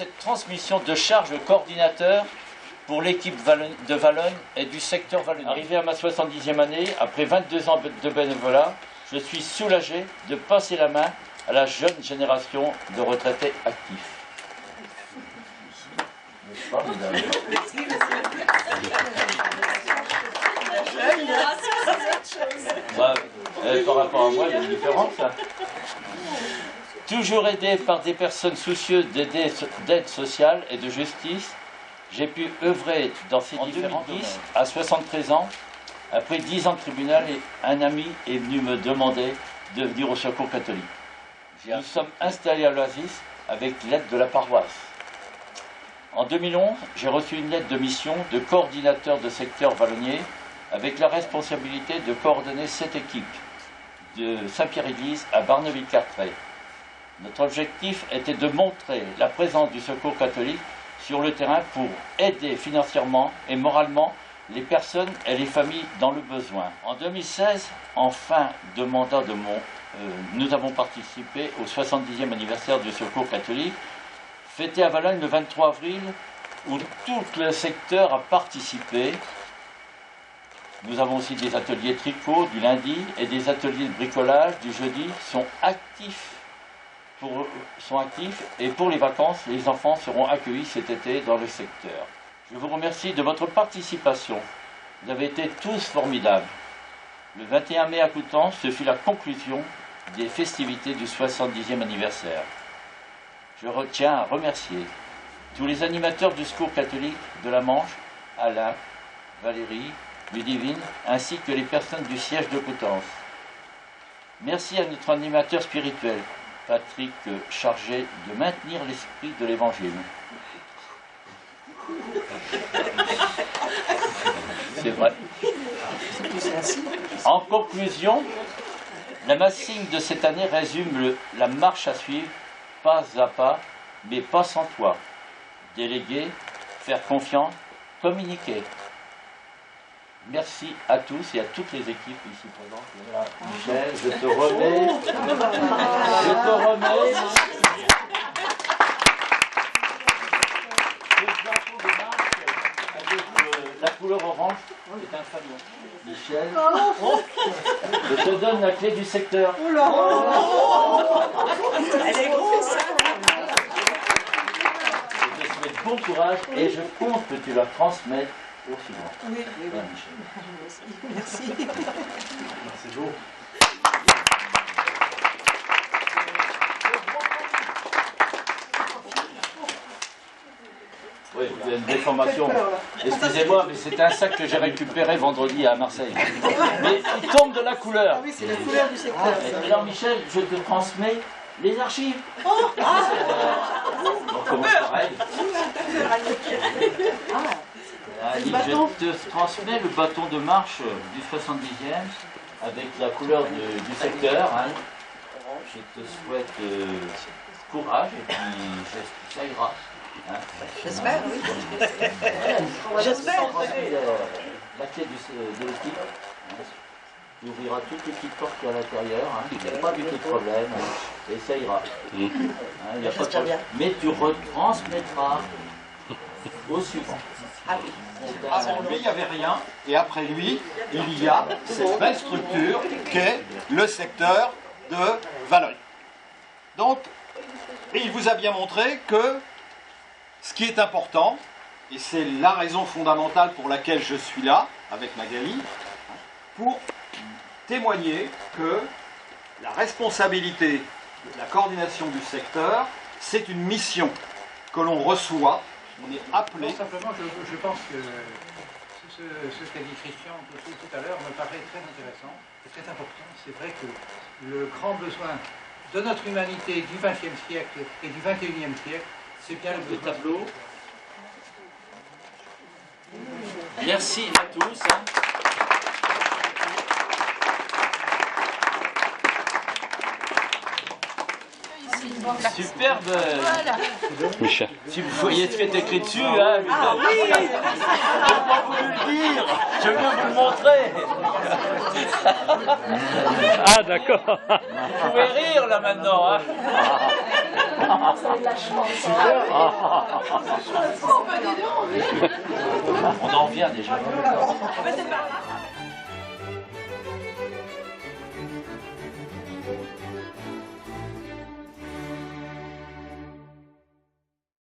cette transmission de charge de coordinateur pour l'équipe de Valognes et du secteur vallonné. Arrivé à ma 70e année, après 22 ans de bénévolat, je suis soulagé de passer la main à la jeune génération de retraités actifs. Par rapport à moi, il y a une différence. Hein. Toujours aidé par des personnes soucieuses d'aide sociale et de justice, j'ai pu œuvrer dans ces différents domaines. À 73 ans, après 10 ans de tribunal, un ami est venu me demander de venir au Secours catholique. Nous sommes installés à l'Oasis avec l'aide de la paroisse. En 2011, j'ai reçu une lettre de mission de coordinateur de secteur vallonnier avec la responsabilité de coordonner cette équipe de Saint-Pierre-Église à Barneville-Carteret. Notre objectif était de montrer la présence du Secours catholique sur le terrain pour aider financièrement et moralement les personnes et les familles dans le besoin. En 2016, en fin de mandat de nous avons participé au 70e anniversaire du Secours catholique, fêté à Valognes le 23 avril, où tout le secteur a participé. Nous avons aussi des ateliers tricot du lundi et des ateliers de bricolage du jeudi sont actifs et pour les vacances, les enfants seront accueillis cet été dans le secteur. Je vous remercie de votre participation. Vous avez été tous formidables. Le 21 mai à Coutances, ce fut la conclusion des festivités du 70e anniversaire. Je retiens à remercier tous les animateurs du Secours catholique de la Manche, Alain, Valérie, Ludivine, ainsi que les personnes du siège de Coutances. Merci à notre animateur spirituel, Patrick, chargé de maintenir l'esprit de l'Évangile. C'est vrai. En conclusion, la massing de cette année résume la marche à suivre, pas à pas, mais pas sans toi. Déléguer, faire confiance, communiquer. Merci à tous et à toutes les équipes ici présentes. Voilà. Michel, je te remets. La couleur orange est un fanion. Michel, je te donne la clé du secteur. Elle est grosse. Je te souhaite bon courage et je compte que tu la transmettes au suivant. Oui. Michel. Merci. C'est beau. Oui, il y a une déformation. Excusez-moi, mais c'est un sac que j'ai récupéré vendredi à Marseille. Mais il tombe de la couleur. Ah oui, c'est la couleur du secteur. Alors Michel, je te transmets les archives. On commence pareil. Je te transmets le bâton de marche du 70e avec la couleur du secteur. Hein. Je te souhaite courage et puis ça ira. Hein. J'espère, oui. J'espère. La clé de l'équipe. Tu ouvriras toutes les petites portes qu'il y a à l'intérieur. Hein. Il n'y a pas du tout de problème. Hein. Et ça ira. Hein, il y a pas de problème. Mais tu retransmettras au suivant. Ah oui. Avant lui, il n'y avait rien, et après lui, il y a cette belle structure qu'est le secteur de Valognes. Donc, et il vous a bien montré que ce qui est important, et c'est la raison fondamentale pour laquelle je suis là, avec Magali, pour témoigner que la responsabilité de la coordination du secteur, c'est une mission que l'on reçoit. On est appelé. Non, simplement, je pense que ce qu'a dit Christian tout à l'heure me paraît très intéressant et très important. C'est vrai que le grand besoin de notre humanité du XXe siècle et du XXIe siècle, c'est bien le tableau. Merci à tous. Superbe. Michel. Si vous voyez ce qui est écrit dessus, hein, je n'ai pas voulu le dire. Je viens vous le montrer. Ah d'accord. Vous pouvez rire là maintenant. Hein. On en vient déjà.